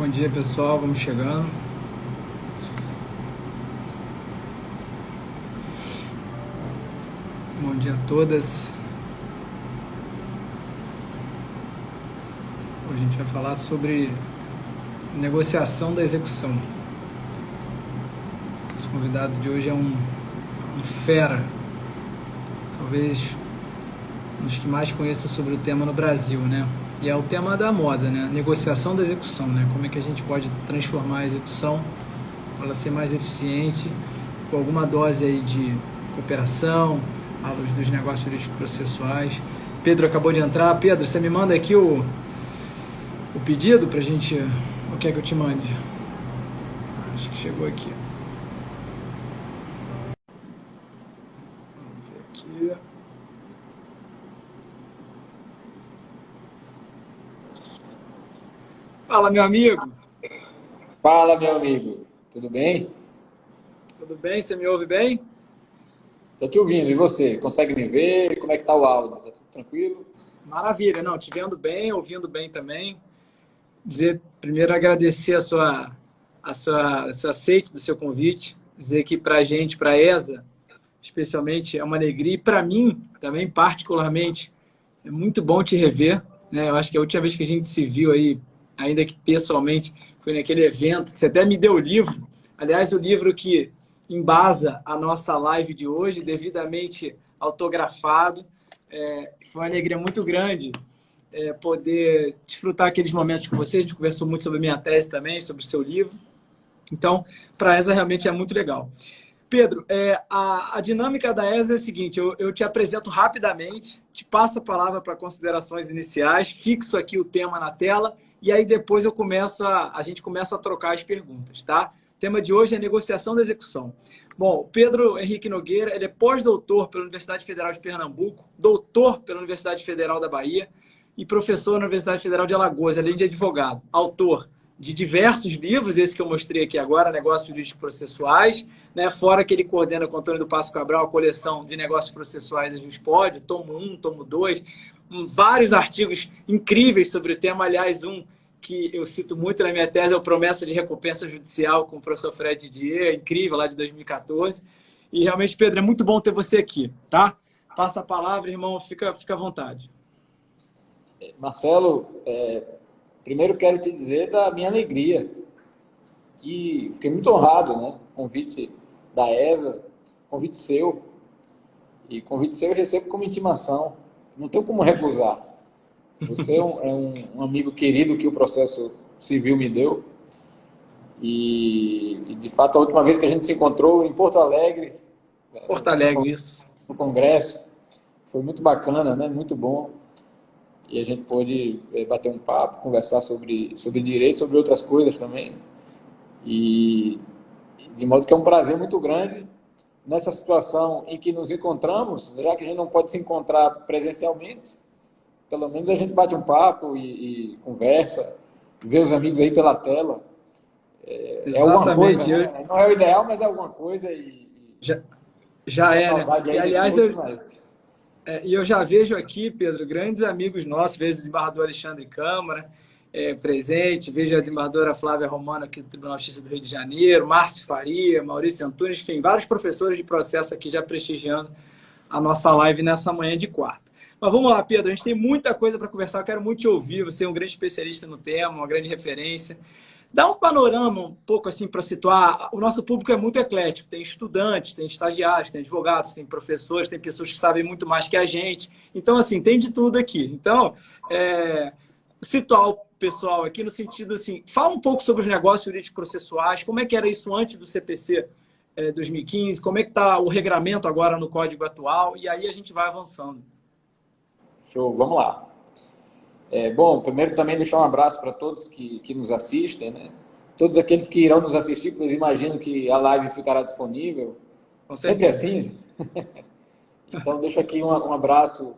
Bom dia, pessoal. Vamos chegando. Bom dia a todas. Hoje a gente vai falar sobre negociação da execução. Esse convidado de hoje é um fera, talvez um dos que mais conheça sobre o tema no Brasil, né? E é o tema da moda, né? Negociação da execução, né? Como é que a gente pode transformar a execução para ela ser mais eficiente, com alguma dose aí de cooperação, à luz dos negócios jurídicos processuais. Pedro acabou de entrar. Pedro, você me manda aqui o pedido para a gente... O que é que eu te mande? Acho que chegou aqui. Vamos ver aqui. Fala, meu amigo. Fala, meu amigo. Tudo bem? Tudo bem? Você me ouve bem? Tô te ouvindo. E você? Consegue me ver? Como é que tá o áudio? Tá tudo tranquilo? Maravilha. Não, te vendo bem, ouvindo bem também. Primeiro agradecer seu aceite do seu convite. Dizer que para a gente, para a ESA, especialmente, é uma alegria. E para mim, também, particularmente, é muito bom te rever, né? Eu acho que a última vez que a gente se viu aí, ainda que pessoalmente, foi naquele evento que você até me deu o livro. Aliás, o livro que embasa a nossa live de hoje, devidamente autografado. Foi uma alegria muito grande poder desfrutar aqueles momentos com você. A gente conversou muito sobre a minha tese também, sobre o seu livro. Então, para a ESA realmente é muito legal. Pedro, a dinâmica da ESA é a seguinte: eu te apresento rapidamente, te passo a palavra para considerações iniciais, fixo aqui o tema na tela e aí depois a gente começa a trocar as perguntas, tá? O tema de hoje é negociação da execução. Bom, o Pedro Henrique Nogueira, ele é pós-doutor pela Universidade Federal de Pernambuco, doutor pela Universidade Federal da Bahia e professor na Universidade Federal de Alagoas, além de advogado, autor de diversos livros, esse que eu mostrei aqui agora, Negócios Jurídicos Processuais, né? Fora que ele coordena com o Antônio do Passo Cabral a coleção de negócios processuais a Juspod, tomo 1, tomo 2, vários artigos incríveis sobre o tema. Aliás, um que eu cito muito na minha tese é o Promessa de Recompensa Judicial com o professor Fred Dier, incrível, lá de 2014. E realmente, Pedro, é muito bom ter você aqui, tá? Passa a palavra, irmão, fica à vontade. Marcelo, primeiro quero te dizer da minha alegria, que fiquei muito honrado, né? Convite da ESA, convite seu. E convite seu eu recebo como intimação. Não tenho como recusar. Você é um amigo querido que o processo civil me deu. E, de fato, a última vez que a gente se encontrou em Porto Alegre, Porto Alegre, isso. no congresso, foi muito bacana, né? Muito bom. E a gente pôde bater um papo, conversar sobre direito, sobre outras coisas também. E de modo que é um prazer muito grande nessa situação em que nos encontramos, já que a gente não pode se encontrar presencialmente, pelo menos a gente bate um papo e conversa, vê os amigos aí pela tela. É alguma coisa, né? Não é o ideal, mas é alguma coisa. Já é, né? E, aliás, eu já vejo aqui, Pedro, grandes amigos nossos, vejo o desembargador Alexandre Câmara presente, vejo a desembargadora Flávia Romano aqui do Tribunal de Justiça do Rio de Janeiro, Márcio Faria, Maurício Antunes, enfim, vários professores de processo aqui já prestigiando a nossa live nessa manhã de quarta. Mas vamos lá, Pedro, a gente tem muita coisa para conversar, eu quero muito te ouvir, você é um grande especialista no tema, uma grande referência. Dá um panorama um pouco assim para situar. O nosso público é muito eclético, tem estudantes, tem estagiários, tem advogados, tem professores, tem pessoas que sabem muito mais que a gente. Então, assim, tem de tudo aqui. Então, situar o pessoal aqui no sentido assim, fala um pouco sobre os negócios jurídicos processuais, como é que era isso antes do CPC 2015, como é que está o regramento agora no Código atual, e aí a gente vai avançando. Show, vamos lá. Bom, primeiro também deixar um abraço para todos que nos assistem, né? Todos aqueles que irão nos assistir, porque eu imagino que a live ficará disponível. Sempre assim. Então, deixo aqui um abraço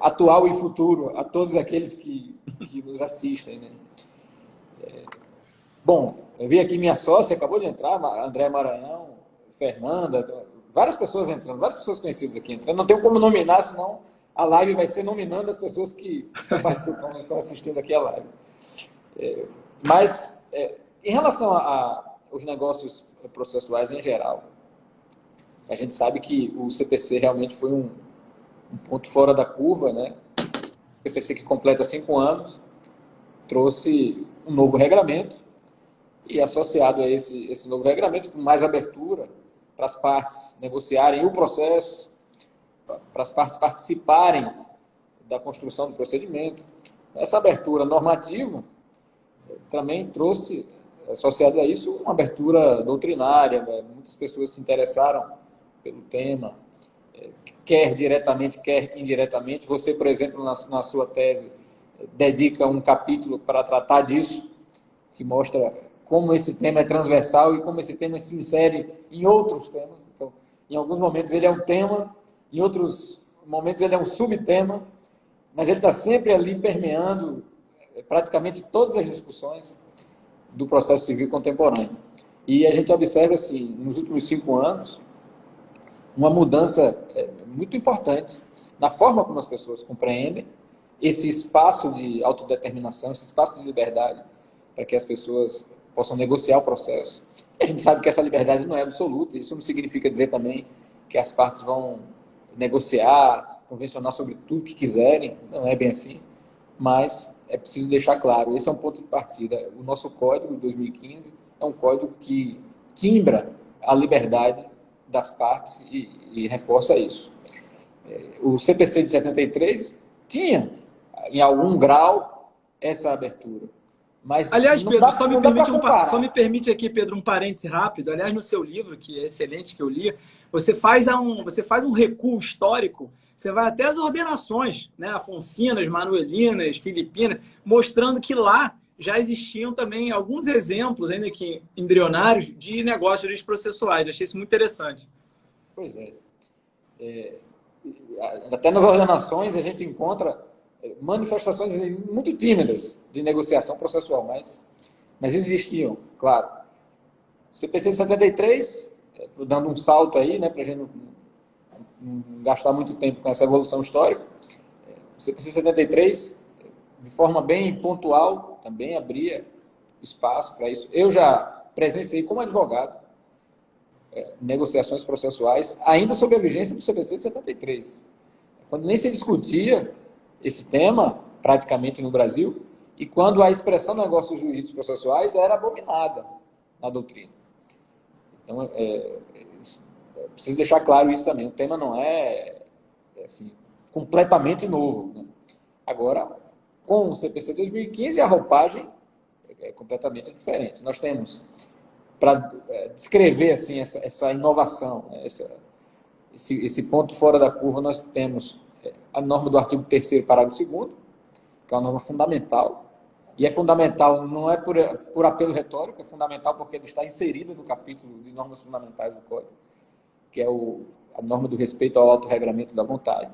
atual e futuro a todos aqueles que nos assistem, né? Bom, eu vi aqui minha sócia, acabou de entrar, André Maranhão, Fernanda, várias pessoas entrando, várias pessoas conhecidas aqui entrando. Não tenho como nominar, senão a live vai ser nominando as pessoas que estão participando, estão assistindo aqui a live. Mas, em relação aos negócios processuais em geral, a gente sabe que o CPC realmente foi um ponto fora da curva, né? O CPC que completa 5 anos, trouxe um novo regramento e associado a esse novo regramento, com mais abertura para as partes negociarem o processo, para as partes participarem da construção do procedimento. Essa abertura normativa também trouxe, associado a isso, uma abertura doutrinária. Muitas pessoas se interessaram pelo tema, quer diretamente, quer indiretamente. Você, por exemplo, na sua tese, dedica um capítulo para tratar disso, que mostra como esse tema é transversal e como esse tema se insere em outros temas. Então, em alguns momentos ele é um tema, em outros momentos ele é um subtema, mas ele está sempre ali permeando praticamente todas as discussões do processo civil contemporâneo. E a gente observa, assim, nos últimos 5 anos, uma mudança muito importante na forma como as pessoas compreendem esse espaço de autodeterminação, esse espaço de liberdade, para que as pessoas possam negociar o processo. E a gente sabe que essa liberdade não é absoluta, isso não significa dizer também que as partes vão negociar, convencionar sobre tudo que quiserem, não é bem assim, mas é preciso deixar claro, esse é um ponto de partida. O nosso código de 2015 é um código que timbra a liberdade das partes e reforça isso. O CPC de 73 tinha, em algum grau, essa abertura. Mas aliás, Pedro, dá, só me permite aqui, Pedro, um parêntese rápido. Aliás, no seu livro, que é excelente, que eu li, você faz um recuo histórico, você vai até as ordenações, né? Afonsinas, Manuelinas, Filipinas, mostrando que lá já existiam também alguns exemplos, ainda que embrionários, de negócios processuais. Eu achei isso muito interessante. Pois é. Até nas ordenações a gente encontra manifestações muito tímidas de negociação processual, mas existiam, claro. CPC de 73, dando um salto aí, né, para a gente não gastar muito tempo com essa evolução histórica, o CPC de 73, de forma bem pontual, também abria espaço para isso. Eu já presenciei como advogado negociações processuais, ainda sob a vigência do CPC de 73, quando nem se discutia esse tema, praticamente no Brasil, e quando a expressão negócios jurídicos processuais era abominada na doutrina. Então, preciso deixar claro isso também. O tema não é assim, completamente novo, né? Agora, com o CPC 2015, a roupagem é completamente diferente. Nós temos, para descrever assim, essa inovação, né, esse ponto fora da curva, nós temos a norma do artigo 3º, parágrafo 2º, que é uma norma fundamental. E é fundamental, não é por apelo retórico, é fundamental porque ele está inserido no capítulo de normas fundamentais do Código, que é a norma do respeito ao autorregramento da vontade.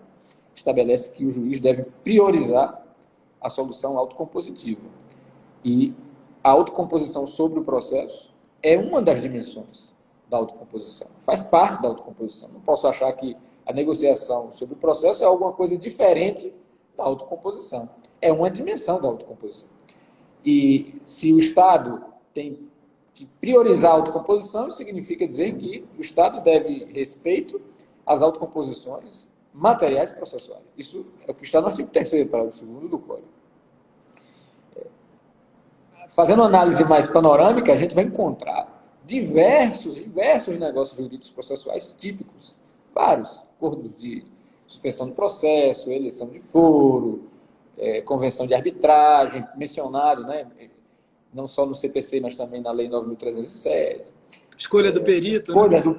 Estabelece que o juiz deve priorizar a solução autocompositiva. E a autocomposição sobre o processo é uma das dimensões da autocomposição. Faz parte da autocomposição. Não posso achar que a negociação sobre o processo é alguma coisa diferente da autocomposição. É uma dimensão da autocomposição. E se o Estado tem que priorizar a autocomposição, isso significa dizer que o Estado deve respeito às autocomposições materiais e processuais. Isso é o que está no artigo 3º, parágrafo 2º do Código. Fazendo uma análise mais panorâmica, a gente vai encontrar diversos negócios jurídicos processuais típicos, vários, acordos de suspensão do processo, eleição de foro, convenção de arbitragem, mencionado, né, não só no CPC, mas também na Lei 9.307. Escolha do perito.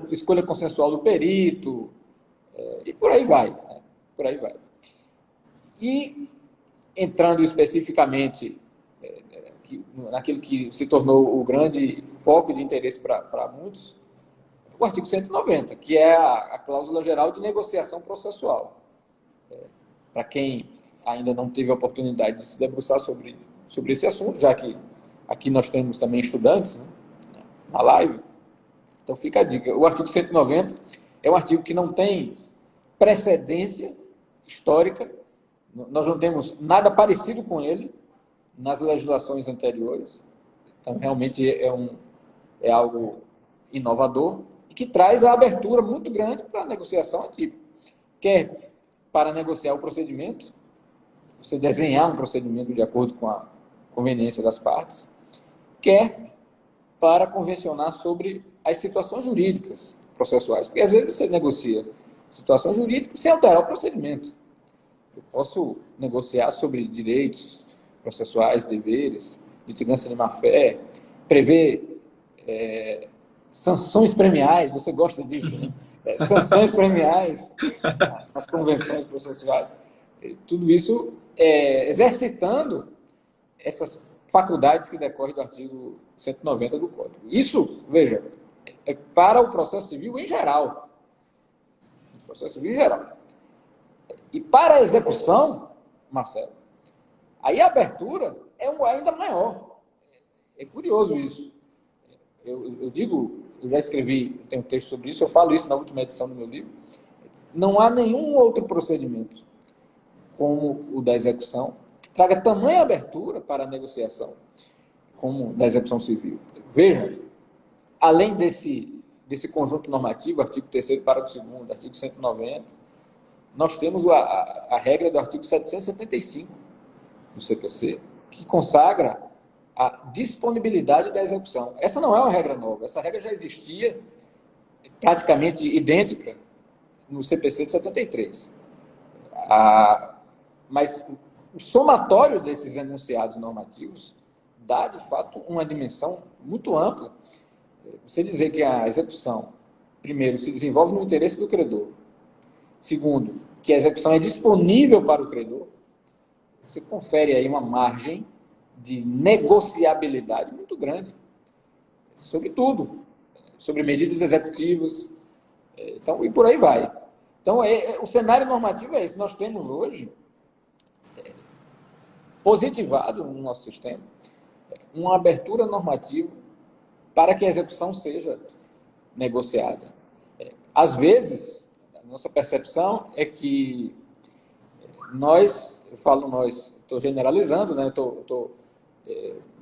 Escolha consensual do perito, e por aí vai. Né, por aí vai. E, entrando especificamente naquilo que se tornou o grande foco de interesse para muitos, o artigo 190, que é a cláusula geral de negociação processual. Para quem ainda não teve a oportunidade de se debruçar sobre esse assunto, já que aqui nós temos também estudantes, né, na live, então fica a dica. O artigo 190 é um artigo que não tem precedência histórica, nós não temos nada parecido com ele nas legislações anteriores, Então, realmente é algo inovador e que traz a abertura muito grande para a negociação atípica. Quer para negociar o procedimento, você desenhar um procedimento de acordo com a conveniência das partes, quer para convencionar sobre as situações jurídicas processuais. Porque às vezes você negocia situações jurídicas sem alterar o procedimento. Eu posso negociar sobre direitos processuais, deveres, litigância de má-fé, prever sanções premiais, você gosta disso, né? Sanções premiais nas convenções processuais. Tudo isso exercitando essas faculdades que decorrem do artigo 190 do Código. Isso, veja, é para o processo civil em geral. O processo civil em geral. E para a execução, Marcelo, aí a abertura é ainda maior. É curioso isso. Eu digo, eu já escrevi, tenho um texto sobre isso, eu falo isso na última edição do meu livro. Não há nenhum outro procedimento como o da execução que traga tamanha abertura para a negociação como da execução civil. Veja, além desse conjunto normativo, artigo 3º, parágrafo 2º, artigo 190, nós temos a regra do artigo 775 do CPC, que consagra a disponibilidade da execução. Essa não é uma regra nova, essa regra já existia praticamente idêntica no CPC de 73. Mas o somatório desses enunciados normativos dá, de fato, uma dimensão muito ampla. Você dizer que a execução, primeiro, se desenvolve no interesse do credor, segundo, que a execução é disponível para o credor, você confere aí uma margem de negociabilidade muito grande, sobre tudo, sobre medidas executivas, então, e por aí vai. Então, o cenário normativo é esse. Nós temos hoje, positivado no nosso sistema, uma abertura normativa para que a execução seja negociada. Às vezes, a nossa percepção é que eu falo nós, estou generalizando, né? Estou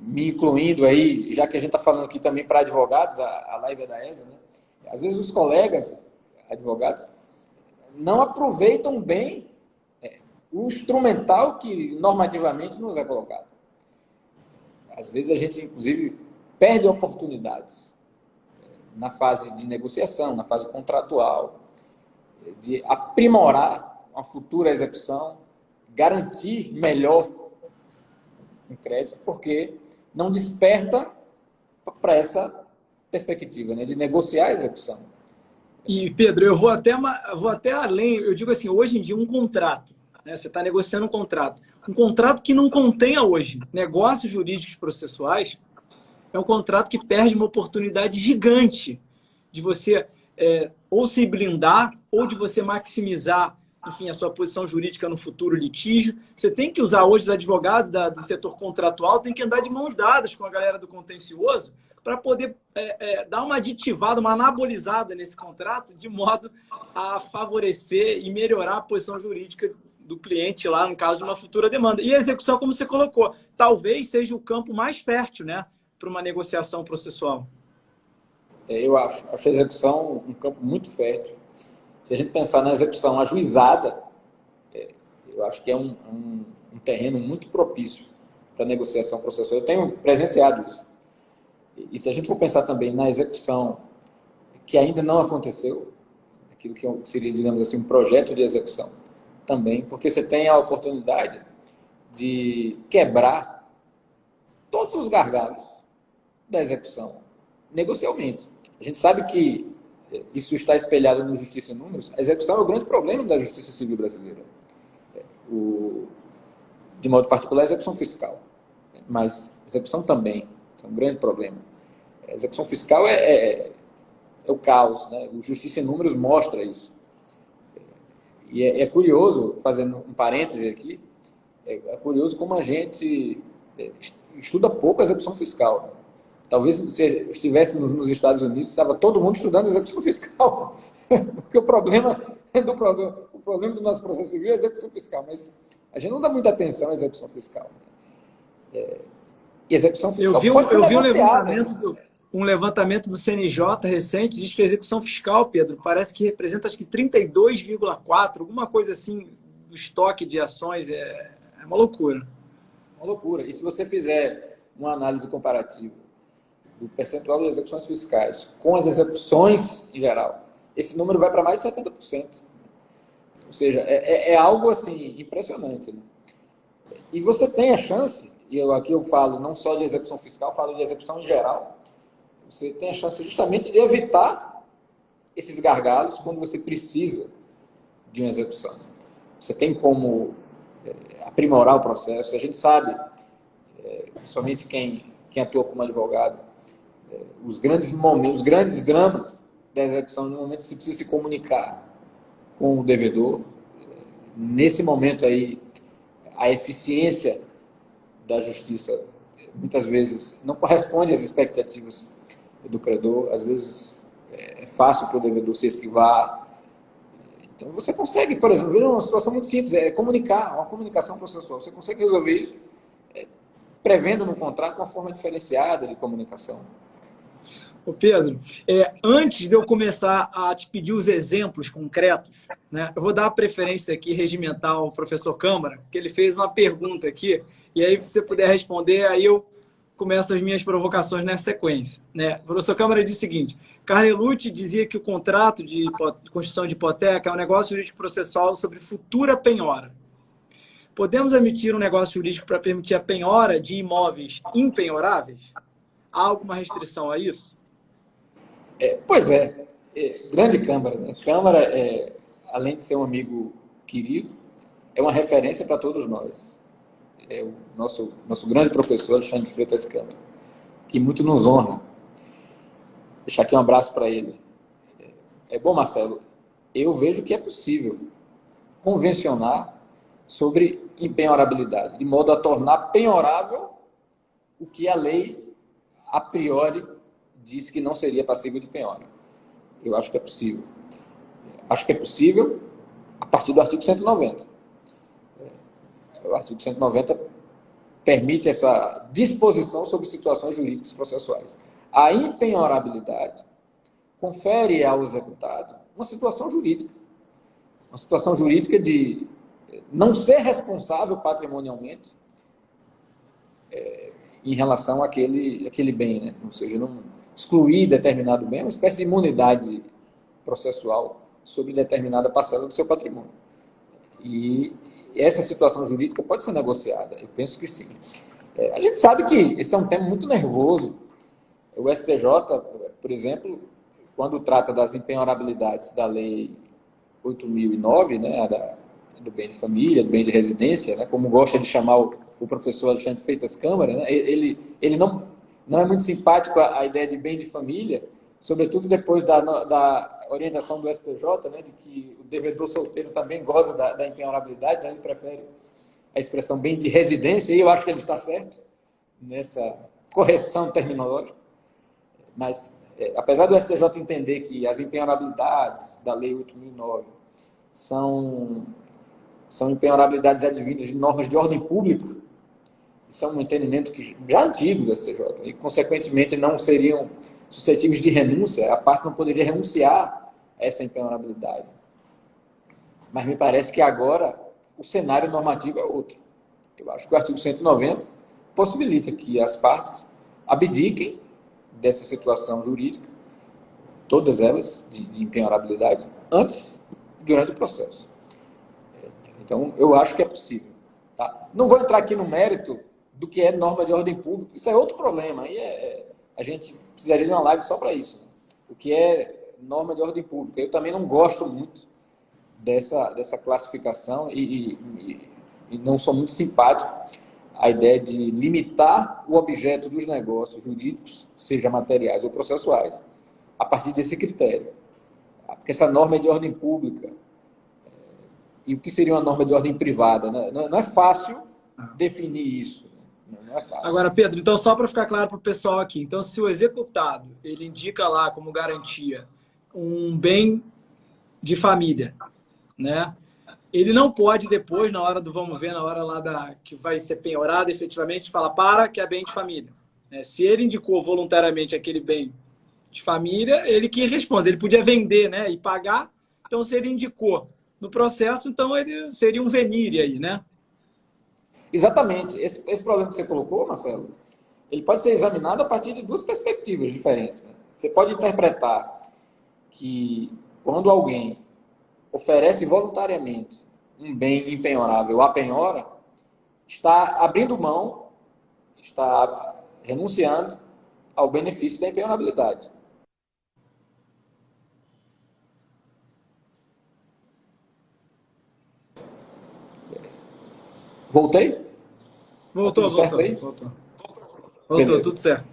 me incluindo aí, já que a gente está falando aqui também para advogados, a live é da ESA, né? Às vezes os colegas advogados não aproveitam bem o instrumental que normativamente nos é colocado. Às vezes a gente, inclusive, perde oportunidades na fase de negociação, na fase contratual, de aprimorar uma futura execução, garantir melhor um crédito, porque não desperta para essa perspectiva, né, de negociar a execução. E, Pedro, eu vou até além, eu digo assim, hoje em dia um contrato, né, você está negociando um contrato que não contenha hoje negócios jurídicos processuais, é um contrato que perde uma oportunidade gigante de você ou se blindar, ou de você maximizar, enfim, a sua posição jurídica no futuro litígio. Você tem que usar hoje os advogados do setor contratual, tem que andar de mãos dadas com a galera do contencioso para poder dar uma aditivada, uma anabolizada nesse contrato, de modo a favorecer e melhorar a posição jurídica do cliente lá, no caso de uma futura demanda. E a execução, como você colocou, talvez seja o campo mais fértil, né, para uma negociação processual. Eu acho a execução um campo muito fértil. Se a gente pensar na execução ajuizada, eu acho que é um terreno muito propício para negociação processual. Eu tenho presenciado isso. E se a gente for pensar também na execução que ainda não aconteceu, aquilo que seria, digamos assim, um projeto de execução também, porque você tem a oportunidade de quebrar todos os gargalos da execução negocialmente. A gente sabe que isso está espelhado no Justiça em Números. A execução é o grande problema da Justiça Civil brasileira. De modo particular, a execução fiscal. Mas a execução também é um grande problema. A execução fiscal é o caos, né? O Justiça em Números mostra isso. E é curioso, fazendo um parêntese aqui, é curioso como a gente estuda pouco a execução fiscal. Talvez se estivéssemos nos Estados Unidos, estava todo mundo estudando execução fiscal. Porque o problema do nosso processo civil é a execução fiscal, mas a gente não dá muita atenção à execução fiscal. E execução Eu fiscal vi pode ser negociada. um levantamento do CNJ recente, diz que a execução fiscal, Pedro, parece que representa acho que 32,4, alguma coisa assim, do estoque de ações. É uma loucura. Uma loucura. E se você fizer uma análise comparativa do percentual de execuções fiscais com as execuções em geral, esse número vai para mais de 70%. Ou seja, é algo assim impressionante. Né? E você tem a chance, e aqui eu falo não só de execução fiscal, falo de execução em geral, você tem a chance justamente de evitar esses gargalos quando você precisa de uma execução. Você tem como aprimorar o processo. A gente sabe, principalmente quem atua como advogado, os grandes momentos, os grandes dramas da execução, no momento que você precisa se comunicar com o devedor. Nesse momento aí, a eficiência da justiça muitas vezes não corresponde às expectativas do credor, às vezes é fácil para o devedor se esquivar. Então você consegue, por exemplo, ver uma situação muito simples, uma comunicação processual. Você consegue resolver isso prevendo no contrato uma forma diferenciada de comunicação. Ô Pedro, antes de eu começar a te pedir os exemplos concretos, né, eu vou dar a preferência aqui regimental ao professor Câmara, que ele fez uma pergunta aqui, e aí se você puder responder, aí eu começo as minhas provocações nessa sequência. Né? O professor Câmara diz o seguinte: Carnelucci dizia que o contrato de construção de hipoteca é um negócio jurídico processual sobre futura penhora. Podemos emitir um negócio jurídico para permitir a penhora de imóveis impenhoráveis? Há alguma restrição a isso? Pois é, grande Câmara. Né? Câmara, além de ser um amigo querido, é uma referência para todos nós. É o nosso grande professor, Alexandre de Freitas Câmara, que muito nos honra. Deixar aqui um abraço para ele. Bom, Marcelo, eu vejo que é possível convencionar sobre impenhorabilidade, de modo a tornar penhorável o que a lei, a priori, disse que não seria passível de penhora. Eu acho que é possível. Acho que é possível a partir do artigo 190. O artigo 190 permite essa disposição sobre situações jurídicas processuais. A impenhorabilidade confere ao executado uma situação jurídica. Uma situação jurídica de não ser responsável patrimonialmente em relação àquele bem, né? Ou seja, não excluir determinado bem, uma espécie de imunidade processual sobre determinada parcela do seu patrimônio. E essa situação jurídica pode ser negociada, eu penso que sim. A gente sabe que esse é um tema muito nervoso. O STJ, por exemplo, quando trata das impenhorabilidades da Lei 8.009, né, do bem de família, do bem de residência, né, como gosta de chamar o professor Alexandre Freitas Câmara, né, ele não é muito simpático a ideia de bem de família, sobretudo depois da orientação do STJ, né, de que o devedor solteiro também goza da impenhorabilidade, né, ele prefere a expressão bem de residência, e eu acho que ele está certo nessa correção terminológica. Mas, apesar do STJ entender que as impenhorabilidades da Lei 8.009 são impenhorabilidades advindas de normas de ordem pública, isso é um entendimento que já antigo do STJ, e, consequentemente, não seriam suscetíveis de renúncia, a parte não poderia renunciar a essa impenhorabilidade. Mas me parece que agora o cenário normativo é outro. Eu acho que o artigo 190 possibilita que as partes abdiquem dessa situação jurídica, todas elas de impenhorabilidade, antes e durante o processo. Então, eu acho que é possível. Tá? Não vou entrar aqui no mérito do que é norma de ordem pública, isso é outro problema. Aí a gente precisaria de uma live só para isso. Né? O que é norma de ordem pública? Eu também não gosto muito dessa classificação e não sou muito simpático à ideia de limitar o objeto dos negócios jurídicos, seja materiais ou processuais, a partir desse critério. Porque essa norma é de ordem pública. E o que seria uma norma de ordem privada? Né? Não é fácil definir isso. Né? Não é fácil. Agora, Pedro, então só para ficar claro para o pessoal aqui, então se o executado ele indica lá como garantia um bem de família, né? ele não pode depois, na hora do vamos ver, na hora lá que vai ser penhorado efetivamente, falar que é bem de família. Se ele indicou voluntariamente aquele bem de família, ele que responde. Ele podia vender, né, e pagar. Então, se ele indicou no processo, então ele seria um venire aí, né? Exatamente. Esse problema que você colocou, Marcelo, ele pode ser examinado a partir de duas perspectivas diferentes, né? Você pode interpretar que quando alguém oferece voluntariamente um bem impenhorável à penhora, está abrindo mão, está renunciando ao benefício da impenhorabilidade. Voltei? Voltou, tudo certo.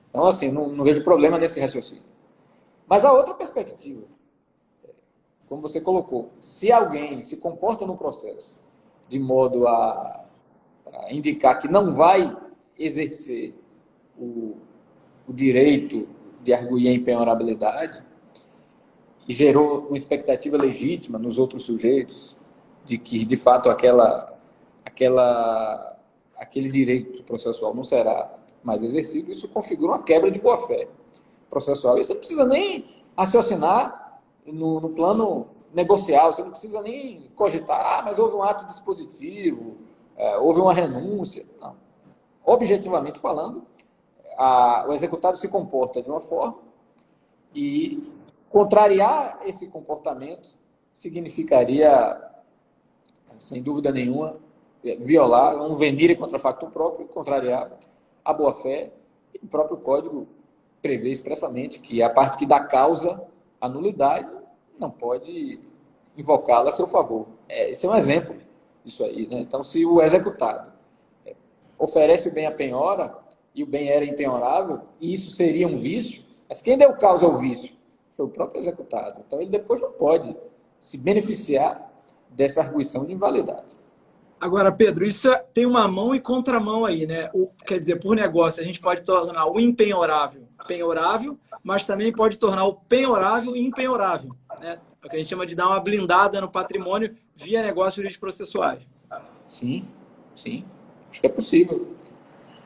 Então, assim, não vejo problema nesse raciocínio. Mas a outra perspectiva, como você colocou, se alguém se comporta no processo de modo a indicar que não vai exercer o direito de arguir a impenhorabilidade e gerou uma expectativa legítima nos outros sujeitos de que, de fato, aquele direito processual não será mais exercido, isso configura uma quebra de boa-fé processual. E você não precisa nem raciocinar no plano negocial, você não precisa nem cogitar, mas houve um ato dispositivo, houve uma renúncia. Não. Objetivamente falando, o executado se comporta de uma forma e contrariar esse comportamento significaria, sem dúvida nenhuma, violar um venire contra facto próprio, contrariar a boa-fé. E o próprio Código prevê expressamente que a parte que dá causa à nulidade não pode invocá-la a seu favor. Esse é um exemplo disso aí, né? Então, se o executado oferece o bem à penhora e o bem era impenhorável, e isso seria um vício, mas quem deu causa ao vício foi o próprio executado. Então, ele depois não pode se beneficiar dessa arguição de invalidade. Agora, Pedro, isso tem uma mão e contramão aí, né? Quer dizer, por negócio, a gente pode tornar o impenhorável penhorável, mas também pode tornar o penhorável impenhorável, né? É o que a gente chama de dar uma blindada no patrimônio via negócios jurídicos processuais. Sim, sim. Acho que é possível.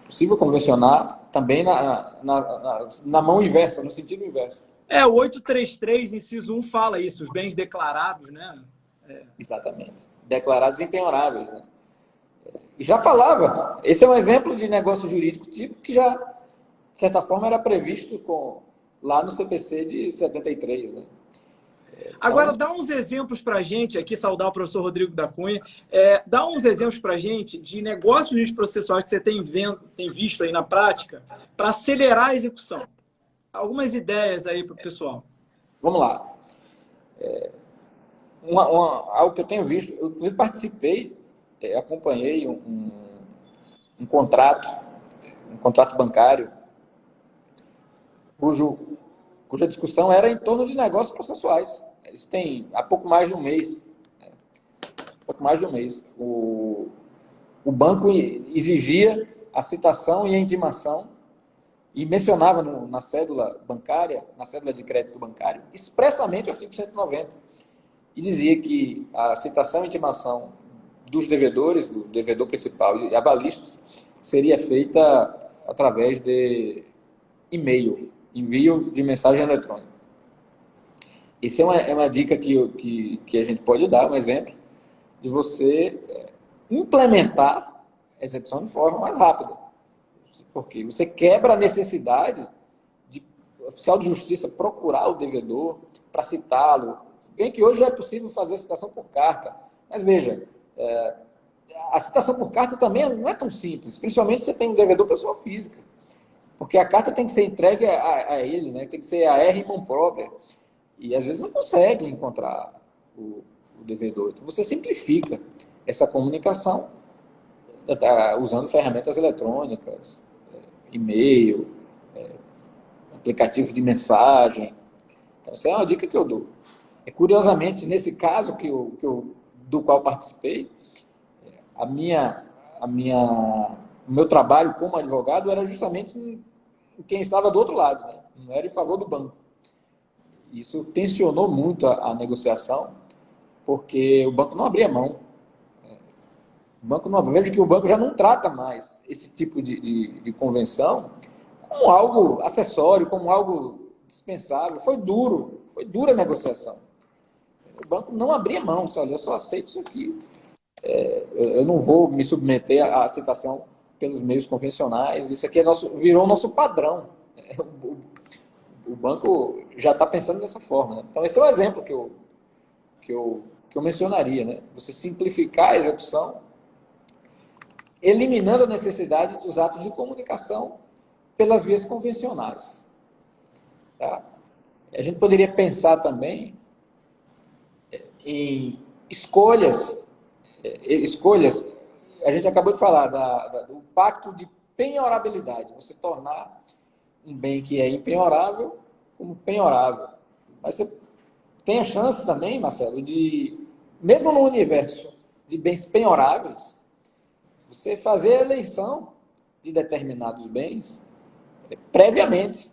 Possível convencionar também na mão inversa, no sentido inverso. O 833, inciso 1, fala isso, os bens declarados, né? Exatamente. Declarados impenhoráveis, né? E já falava. Esse é um exemplo de negócio jurídico típico que já, de certa forma, era previsto lá no CPC de 73, né? Então, agora, dá uns exemplos para a gente, aqui saudar o professor Rodrigo da Cunha, dá uns exemplos para a gente de negócios jurídicos processuais que você tem visto aí na prática para acelerar a execução. Algumas ideias aí para o pessoal. Vamos lá. Algo que eu tenho visto, eu inclusive participei, acompanhei um contrato bancário, cuja discussão era em torno de negócios processuais. Eles têm há pouco mais de um mês. O banco exigia a citação e a intimação e mencionava na cédula bancária, na cédula de crédito bancário, expressamente o artigo 190. E dizia que a citação e intimação dos devedores, do devedor principal e avalistas, seria feita através de e-mail, envio de mensagem eletrônica. Isso é uma dica que a gente pode dar, um exemplo, de você implementar a execução de forma mais rápida. Porque você quebra a necessidade de o oficial de justiça procurar o devedor para citá-lo. Bem que hoje já é possível fazer a citação por carta. Mas veja, a citação por carta também não é tão simples, principalmente se você tem um devedor pessoa física. Porque a carta tem que ser entregue a ele, né? Tem que ser a R em mão própria. E às vezes não consegue encontrar o devedor. Então você simplifica essa comunicação usando ferramentas eletrônicas, e-mail, aplicativos de mensagem. Então essa é uma dica que eu dou. Curiosamente, nesse caso do qual participei, o meu trabalho como advogado era justamente em quem estava do outro lado, né? Não era em favor do banco. Isso tensionou muito a negociação porque o banco não abria mão. O banco não, vejo que o banco já não trata mais esse tipo de convenção como algo acessório, como algo dispensável. Foi dura a negociação. O banco não abria mão, disse, olha, eu só aceito isso aqui. Eu não vou me submeter à aceitação pelos meios convencionais. Isso aqui virou nosso padrão. O banco já está pensando dessa forma. Né? Então, esse é o exemplo que eu mencionaria. Né? Você simplificar a execução, eliminando a necessidade dos atos de comunicação pelas vias convencionais. Tá? A gente poderia pensar também em escolhas. A gente acabou de falar do pacto de penhorabilidade. Você tornar um bem que é impenhorável como penhorável. Mas você tem a chance também, Marcelo, de, mesmo no universo de bens penhoráveis, você fazer a eleição de determinados bens previamente,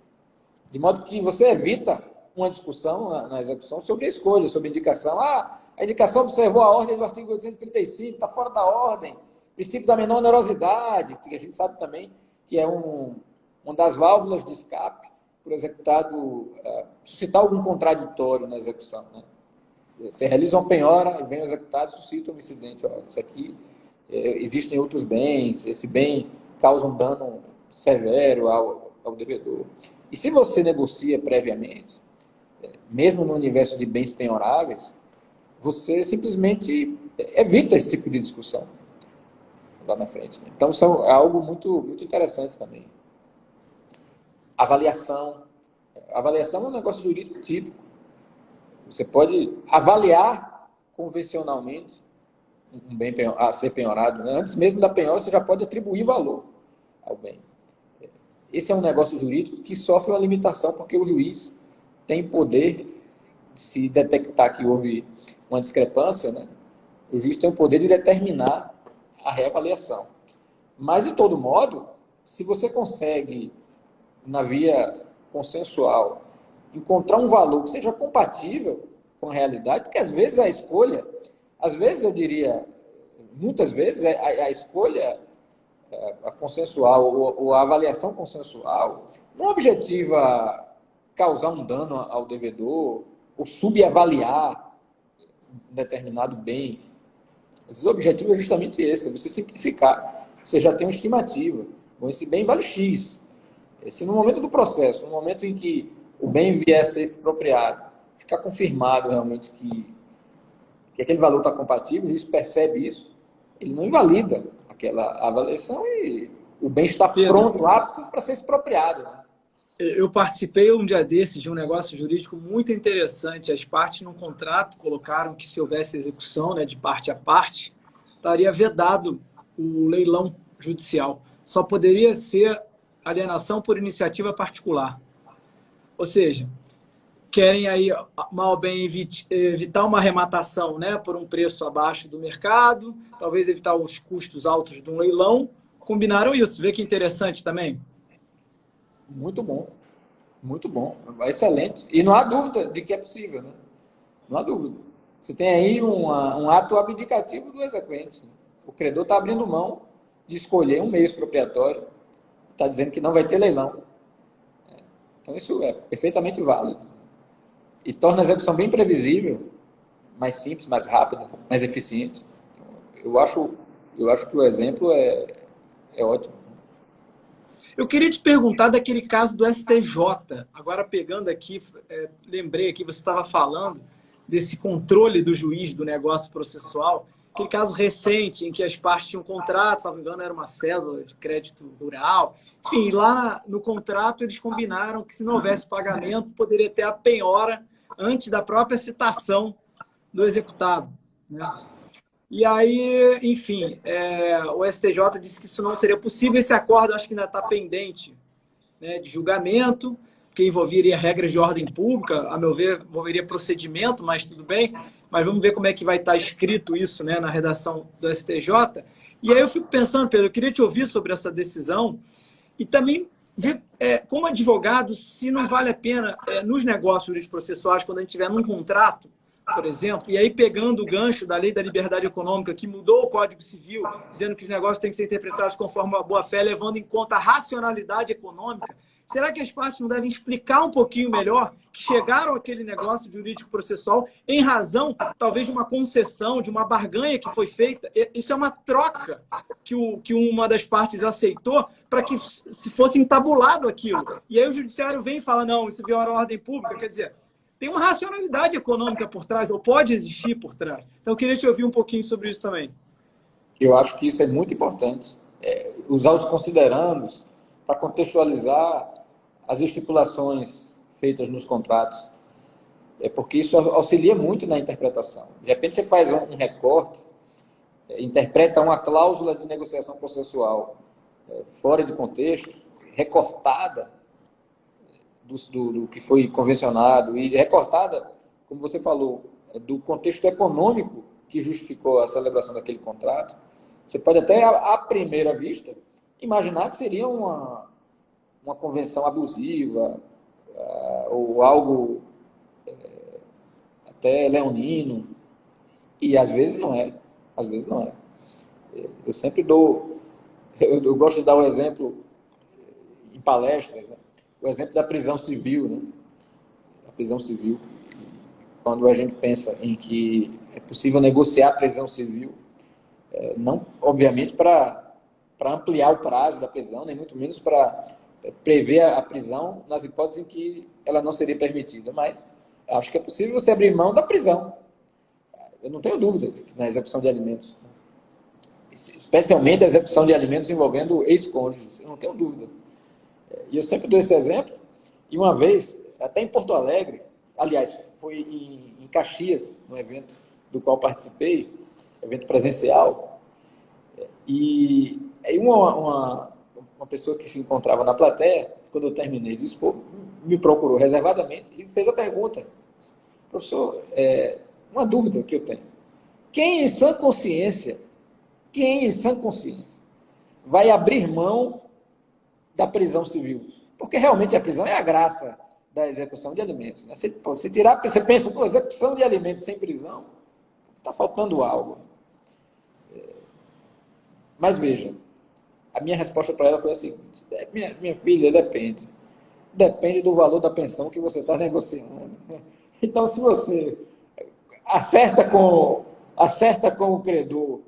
de modo que você evita uma discussão na execução sobre a escolha, sobre a indicação. A indicação observou a ordem do artigo 835, está fora da ordem. Princípio da menor onerosidade, que a gente sabe também que é uma das válvulas de escape para o executado suscitar algum contraditório na execução. Né? Você realiza uma penhora e vem o executado e suscita um incidente. Olha, isso aqui, existem outros bens, esse bem causa um dano severo ao devedor. E se você negocia previamente, mesmo no universo de bens penhoráveis, você simplesmente evita esse tipo de discussão lá na frente. Né? Então, isso é algo muito, muito interessante também. Avaliação. Avaliação é um negócio jurídico típico. Você pode avaliar convencionalmente um bem a ser penhorado. Né? Antes mesmo da penhora, você já pode atribuir valor ao bem. Esse é um negócio jurídico que sofre uma limitação, porque o juiz tem poder de se detectar que houve uma discrepância, né? O juiz tem o poder de determinar a reavaliação. Mas, de todo modo, se você consegue, na via consensual, encontrar um valor que seja compatível com a realidade, porque às vezes a escolha, eu diria, muitas vezes a escolha a consensual ou a avaliação consensual não objetiva causar um dano ao devedor ou subavaliar um determinado bem. O objetivo é justamente esse, é você simplificar. Você já tem uma estimativa. Bom, esse bem vale X. Se no momento do processo, no momento em que o bem vier a ser expropriado, ficar confirmado realmente que aquele valor está compatível, o juiz percebe isso, ele não invalida aquela avaliação e o bem está pronto, apto para ser expropriado. Né? Eu participei um dia desses de um negócio jurídico muito interessante. As partes no contrato colocaram que se houvesse execução, né, de parte a parte, estaria vedado o leilão judicial. Só poderia ser alienação por iniciativa particular. Ou seja, querem aí, mal bem, evitar uma arrematação, né, por um preço abaixo do mercado, talvez evitar os custos altos de um leilão. Combinaram isso. Vê que interessante também. Muito bom. Muito bom. Excelente. E não há dúvida de que é possível. Né? Não há dúvida. Você tem aí um ato abdicativo do exequente. Né? O credor está abrindo mão de escolher um meio expropriatório. Está dizendo que não vai ter leilão. Então, isso é perfeitamente válido. E torna a execução bem previsível, mais simples, mais rápida, mais eficiente. Eu acho que o exemplo é ótimo. Eu queria te perguntar daquele caso do STJ. Agora, pegando aqui, lembrei aqui, você estava falando desse controle do juiz do negócio processual. Aquele caso recente em que as partes tinham um contrato, se não me engano, era uma cédula de crédito rural. Enfim, lá no contrato eles combinaram que se não houvesse pagamento, poderia ter a penhora antes da própria citação do executado. Né? E aí, enfim, o STJ disse que isso não seria possível. Esse acordo, acho que ainda está pendente, né, de julgamento, porque envolveria regras de ordem pública, a meu ver, envolveria procedimento, mas tudo bem. Mas vamos ver como é que vai estar escrito isso, né, na redação do STJ. E aí eu fico pensando, Pedro, eu queria te ouvir sobre essa decisão e também ver, como advogado, se não vale a pena, nos negócios processuais, quando a gente tiver num contrato, por exemplo, e aí pegando o gancho da Lei da Liberdade Econômica, que mudou o Código Civil, dizendo que os negócios têm que ser interpretados conforme a boa-fé, levando em conta a racionalidade econômica, será que as partes não devem explicar um pouquinho melhor que chegaram àquele negócio jurídico-processual em razão, talvez, de uma concessão, de uma barganha que foi feita? Isso é uma troca que uma das partes aceitou para que se fosse entabulado aquilo. E aí o judiciário vem e fala, não, isso viola a ordem pública. Quer dizer, tem uma racionalidade econômica por trás, ou pode existir por trás. Então, eu queria te ouvir um pouquinho sobre isso também. Eu acho que isso é muito importante. Usar os considerandos para contextualizar as estipulações feitas nos contratos. Porque isso auxilia muito na interpretação. De repente, você faz um recorte, interpreta uma cláusula de negociação processual fora de contexto, recortada do que foi convencionado e recortada, como você falou, do contexto econômico que justificou a celebração daquele contrato. Você pode até, à primeira vista, imaginar que seria uma convenção abusiva ou algo até leonino, e às vezes não é. Às vezes não é. Eu sempre eu gosto de dar o exemplo em palestras, né? O exemplo da prisão civil, né? A prisão civil, quando a gente pensa em que é possível negociar a prisão civil, não, obviamente, para ampliar o prazo da prisão, nem muito menos para prever a prisão nas hipóteses em que ela não seria permitida, mas acho que é possível você abrir mão da prisão. Eu não tenho dúvida na execução de alimentos, especialmente a execução de alimentos envolvendo ex-cônjuges, eu não tenho dúvida. E eu sempre dou esse exemplo, e uma vez, até em Porto Alegre, aliás, foi em Caxias, num evento do qual participei, evento presencial, e aí uma pessoa que se encontrava na plateia, quando eu terminei de expor, me procurou reservadamente e fez a pergunta: professor, uma dúvida que eu tenho. Quem em sã consciência vai abrir mão da prisão civil? Porque realmente a prisão é a graça da execução de alimentos, né? Você pensa, pô, execução de alimentos sem prisão, está faltando algo. Mas veja, a minha resposta para ela foi a seguinte: minha filha, depende do valor da pensão que você está negociando. Então, se você acerta com o credor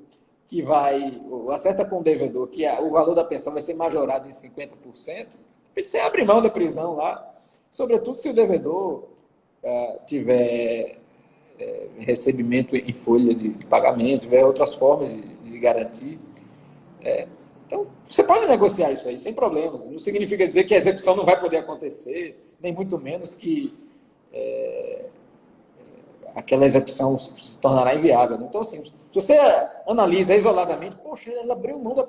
acerta com o devedor que o valor da pensão vai ser majorado em 50%, você abre mão da prisão lá, sobretudo se o devedor tiver recebimento em folha de pagamento, tiver outras formas de garantir. Então, você pode negociar isso aí sem problemas. Não significa dizer que a execução não vai poder acontecer, nem muito menos que aquela execução se tornará inviável. Então, assim, se você analisa isoladamente, poxa, ela abriu mão da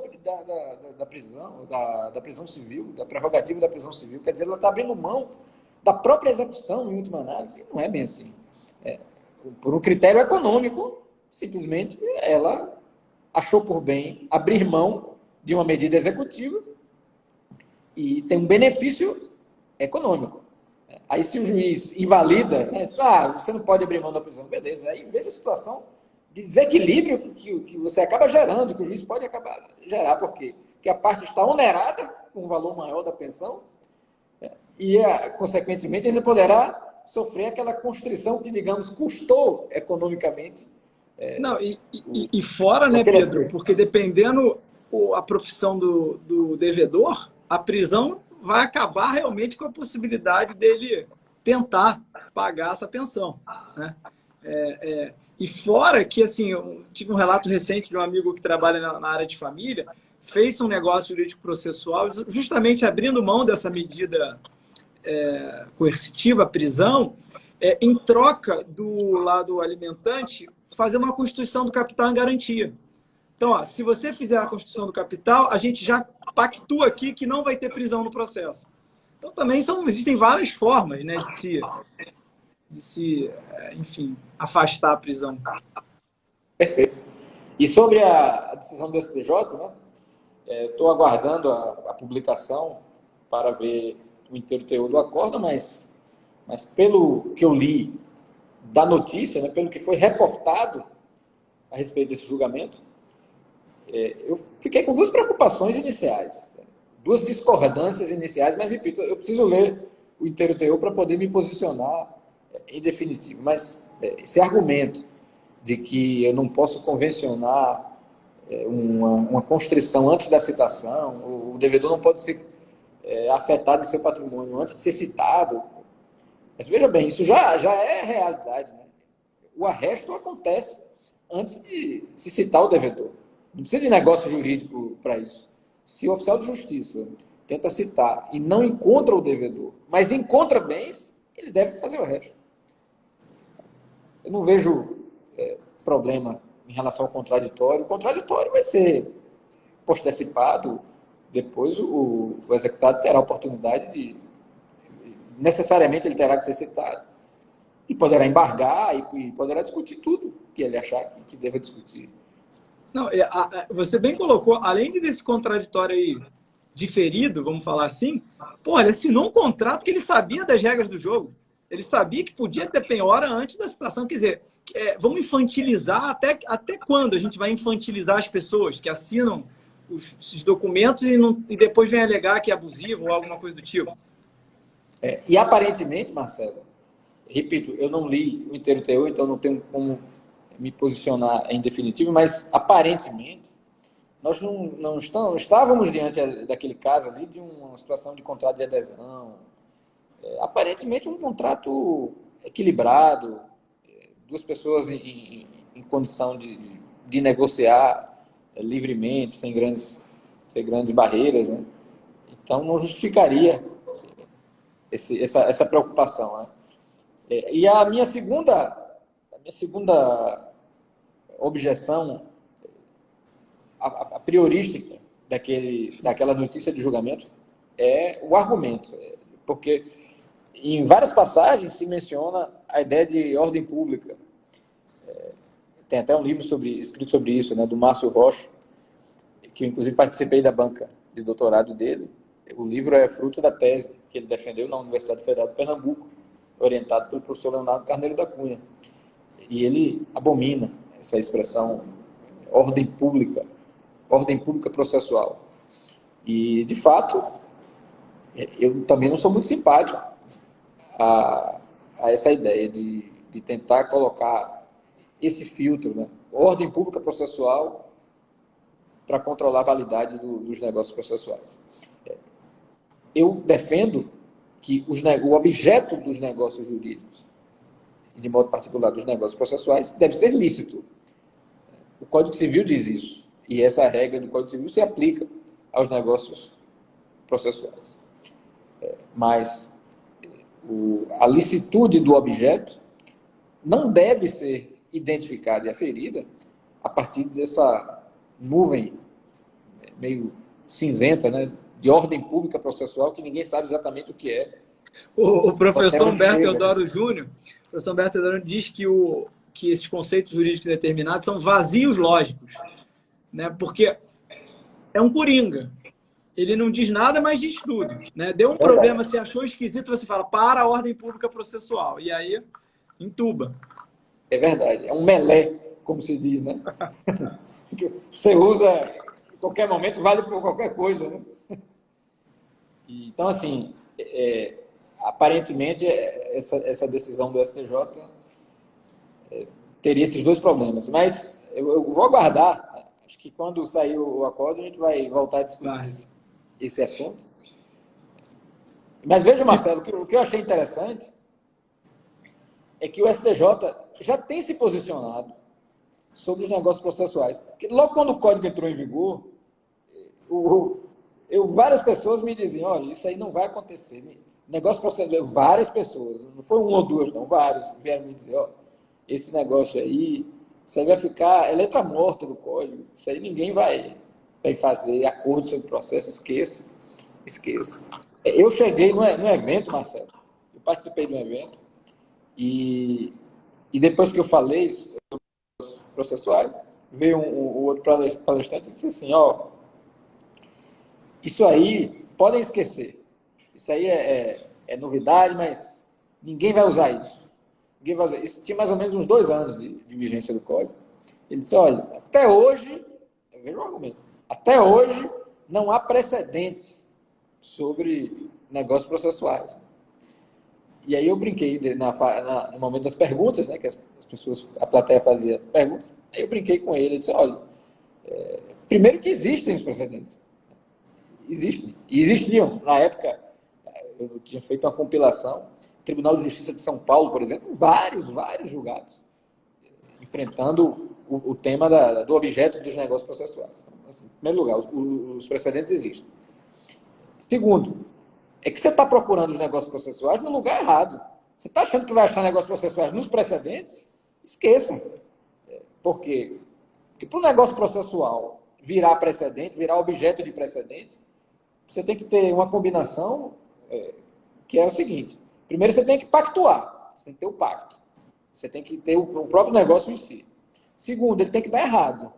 prisão civil, da prerrogativa da prisão civil, quer dizer, ela está abrindo mão da própria execução, em última análise. Não é bem assim. Por um critério econômico, simplesmente ela achou por bem abrir mão de uma medida executiva e tem um benefício econômico. Aí, se o juiz invalida, diz, você não pode abrir mão da prisão, beleza. Aí, veja a situação de desequilíbrio que você acaba gerando, que o juiz pode acabar gerar. Por quê? Porque a parte está onerada com um valor maior da pensão e, consequentemente, ainda poderá sofrer aquela constrição que, digamos, custou economicamente. Não, e fora, né, Pedro? Porque dependendo a profissão do devedor, a prisão vai acabar realmente com a possibilidade dele tentar pagar essa pensão, né? E fora que, assim, eu tive um relato recente de um amigo que trabalha na área de família, fez um negócio jurídico processual, justamente abrindo mão dessa medida coercitiva, a prisão, em troca do lado alimentante, fazer uma constituição do capital em garantia. Então, se você fizer a constituição do capital, a gente já pactua aqui que não vai ter prisão no processo. Então, também existem várias formas, né, de se enfim, afastar a prisão. Perfeito. E sobre a decisão do STJ, né, estou aguardando a publicação para ver o inteiro teor do acordo, mas pelo que eu li da notícia, né, pelo que foi reportado a respeito desse julgamento, eu fiquei com duas preocupações iniciais, duas discordâncias iniciais, mas, repito, eu preciso ler o inteiro teor para poder me posicionar em definitivo. Mas esse argumento de que eu não posso convencionar uma constrição antes da citação, o devedor não pode ser afetado em seu patrimônio antes de ser citado. Mas veja bem, isso já é realidade, né? O arresto acontece antes de se citar o devedor. Não precisa de negócio jurídico para isso. Se o oficial de justiça tenta citar e não encontra o devedor, mas encontra bens, ele deve fazer o arresto. Eu não vejo problema em relação ao contraditório. O contraditório vai ser postecipado, depois o executado terá a oportunidade de... Necessariamente ele terá que ser citado. E poderá embargar e poderá discutir tudo que ele achar que deva discutir. Não, você bem colocou, além desse contraditório aí diferido, vamos falar assim, pô, ele assinou um contrato que ele sabia das regras do jogo. Ele sabia que podia ter penhora antes da citação. Quer dizer, vamos infantilizar até quando a gente vai infantilizar as pessoas que assinam esses documentos e depois vem alegar que é abusivo ou alguma coisa do tipo? E aparentemente, Marcelo, repito, eu não li o inteiro teor, então não tenho como me posicionar em definitivo, mas aparentemente nós não estávamos diante daquele caso ali de uma situação de contrato de adesão. Aparentemente um contrato equilibrado, duas pessoas em condição de negociar livremente, sem grandes barreiras, né? Então não justificaria essa preocupação, né? E a minha segunda objeção, a priorística daquela notícia de julgamento é o argumento, porque em várias passagens se menciona a ideia de ordem pública. Tem até um livro escrito sobre isso, né, do Márcio Rocha, que eu, inclusive, participei da banca de doutorado dele. O livro é fruto da tese que ele defendeu na Universidade Federal de Pernambuco, orientado pelo professor Leonardo Carneiro da Cunha. E ele abomina essa expressão ordem pública processual. E, de fato, eu também não sou muito simpático a essa ideia de tentar colocar esse filtro, né? Ordem pública processual para controlar a validade dos negócios processuais. Eu defendo que o objeto dos negócios jurídicos, e de modo particular dos negócios processuais, deve ser lícito. O Código Civil diz isso, e essa regra do Código Civil se aplica aos negócios processuais. Mas a licitude do objeto não deve ser identificada e aferida a partir dessa nuvem meio cinzenta, né, de ordem pública processual, que ninguém sabe exatamente o que é. O professor Humberto Teodoro Júnior, o professor Humberto Teodoro diz que esses conceitos jurídicos determinados são vazios lógicos, né? Porque é um coringa. Ele não diz nada, mas diz tudo, né? Deu um problema, se achou esquisito, você fala, para a ordem pública processual. E aí, entuba. É verdade. É um melé, como se diz, né? Você usa em qualquer momento, vale por qualquer coisa, né? Então, assim, aparentemente, essa decisão do STJ teria esses dois problemas. Mas eu vou aguardar. Acho que quando sair o acordo, a gente vai voltar a discutir esse assunto. Mas veja, Marcelo, o que eu achei interessante é que o STJ já tem se posicionado sobre os negócios processuais. Logo quando o Código entrou em vigor, várias pessoas me diziam, olha, isso aí não vai acontecer. Negócio processual, várias pessoas, não foi uma ou duas, não, vários vieram me dizer, ó, esse negócio aí, isso aí vai ficar, é letra morta do Código, isso aí ninguém vai fazer acordo sobre o processo, esqueça. Eu cheguei no evento, Marcelo, eu participei de um evento, e depois que eu falei sobre os processuais, veio um outro palestrante e disse assim, ó, isso aí, podem esquecer, isso aí é novidade, mas ninguém vai usar isso. isso tinha mais ou menos uns 2 anos de vigência do código. Ele disse, olha, até hoje, veja o argumento, até hoje não há precedentes sobre negócios processuais. E aí eu brinquei no momento das perguntas, né, que as pessoas, a plateia fazia perguntas, aí eu brinquei com ele e disse, olha, primeiro que existem os precedentes. Existem. E existiam. Na época, eu tinha feito uma compilação, Tribunal de Justiça de São Paulo, por exemplo, vários julgados, enfrentando o tema do objeto dos negócios processuais. Então, assim, em primeiro lugar, os precedentes existem. Segundo, é que você está procurando os negócios processuais no lugar errado. Você está achando que vai achar negócios processuais nos precedentes? Esqueça. Por quê? Porque para o negócio processual virar precedente, virar objeto de precedente, você tem que ter uma combinação que é o seguinte. Primeiro, você tem que pactuar. Você tem que ter o pacto. Você tem que ter o próprio negócio em si. Segundo, ele tem que dar errado.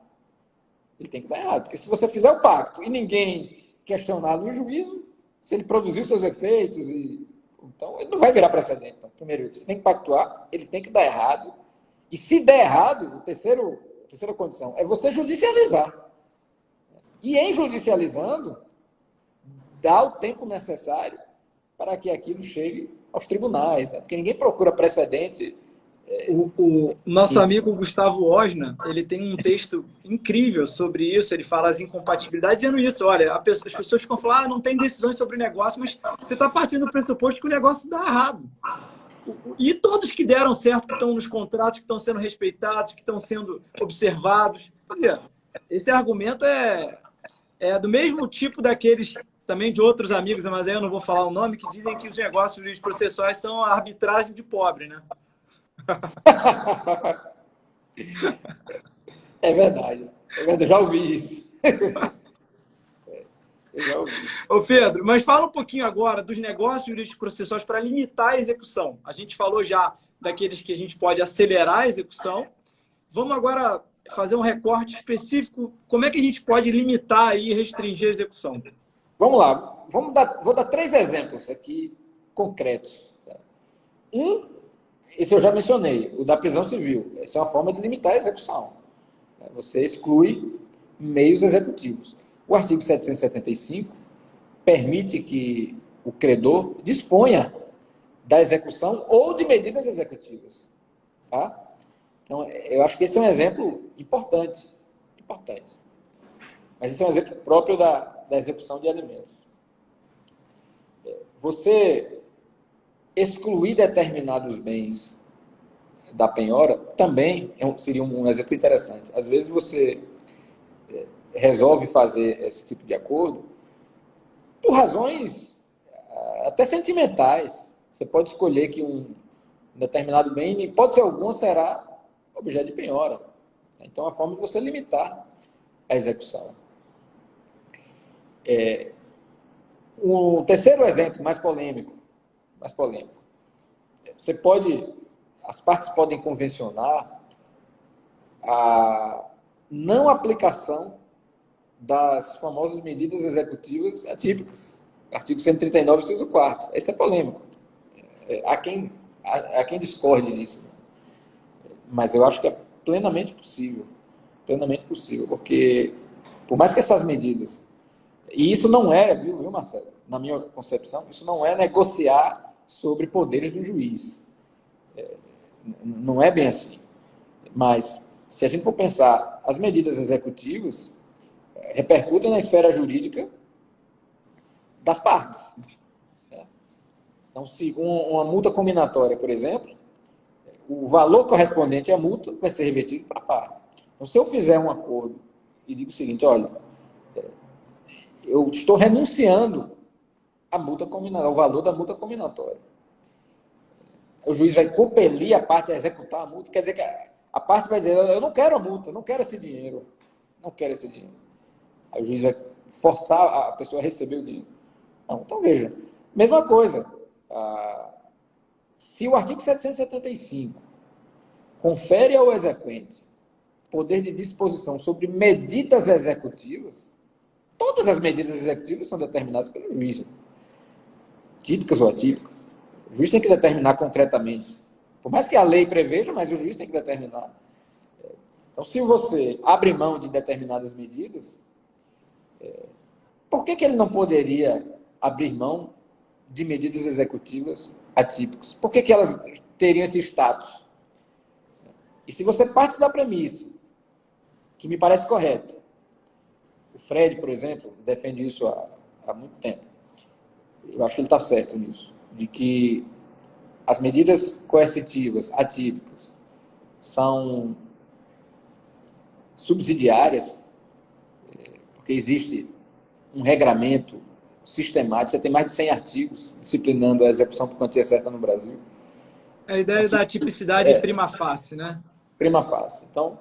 Ele tem que dar errado. Porque se você fizer o pacto e ninguém questioná-lo em juízo, se ele produziu seus efeitos, então ele não vai virar precedente. Então, primeiro, você tem que pactuar, ele tem que dar errado. E se der errado, a terceira condição é você judicializar. E em judicializando, dá o tempo necessário para que aquilo chegue aos tribunais, né? Porque ninguém procura precedente. O nosso amigo Gustavo Osna, ele tem um texto incrível sobre isso, ele fala as incompatibilidades, dizendo isso, olha, as pessoas ficam falando, não tem decisões sobre negócio, mas você está partindo do pressuposto que o negócio dá errado. E todos que deram certo, que estão nos contratos, que estão sendo respeitados, que estão sendo observados. Esse argumento é do mesmo tipo daqueles, também de outros amigos, mas aí eu não vou falar o nome, que dizem que os negócios processuais são a arbitragem de pobre, né? É verdade. Eu já ouvi isso. Ô Pedro, mas fala um pouquinho agora dos negócios jurídicos processuais para limitar a execução. A gente falou já daqueles que a gente pode acelerar a execução. Vamos agora fazer um recorte específico. Como é que a gente pode limitar e restringir a execução? Vamos lá. Vou dar 3 exemplos aqui concretos. Esse eu já mencionei, o da prisão civil. Essa é uma forma de limitar a execução. Você exclui meios executivos. O artigo 775 permite que o credor disponha da execução ou de medidas executivas. Tá? Então, eu acho que esse é um exemplo importante. Mas esse é um exemplo próprio da execução de alimentos. Você excluir determinados bens da penhora também seria um exemplo interessante. Às vezes você resolve fazer esse tipo de acordo por razões até sentimentais. Você pode escolher que um determinado bem, em hipótese alguma, será objeto de penhora. Então, é uma forma de você limitar a execução. Um terceiro exemplo, mais polêmico. As partes podem convencionar a não aplicação das famosas medidas executivas atípicas. Artigo 139, inciso 4. Esse é polêmico. Há quem discorde disso. Mas eu acho que é plenamente possível. Porque, por mais que essas medidas... E isso não é, viu, Marcelo? Na minha concepção, isso não é negociar sobre poderes do juiz. Não é bem assim. Mas, se a gente for pensar, as medidas executivas repercutem na esfera jurídica das partes. Então, se uma multa combinatória, por exemplo, o valor correspondente à multa vai ser revertido para a parte. Então, se eu fizer um acordo e digo o seguinte, olha, eu estou renunciando à multa combinatória, ao valor da multa combinatória. O juiz vai compelir a parte a executar a multa, quer dizer que a parte vai dizer, eu não quero a multa, não quero esse dinheiro. Aí o juiz vai forçar a pessoa a receber o dinheiro. Não, então, veja, mesma coisa. Se o artigo 775 confere ao exequente poder de disposição sobre medidas executivas, todas as medidas executivas são determinadas pelo juiz, típicas ou atípicas. O juiz tem que determinar concretamente Por mais que a lei preveja, mas o juiz tem que determinar. Então, se você abre mão de determinadas medidas, por que ele não poderia abrir mão de medidas executivas atípicas? Por que elas teriam esse status? E se você parte da premissa, que me parece correta, o Fred, por exemplo, defende isso há muito tempo, eu acho que ele está certo nisso, de que as medidas coercitivas atípicas são subsidiárias, porque existe um regramento sistemático, você tem mais de 100 artigos disciplinando a execução por quantia certa no Brasil. A ideia da tipicidade prima facie, né? Prima facie. Então,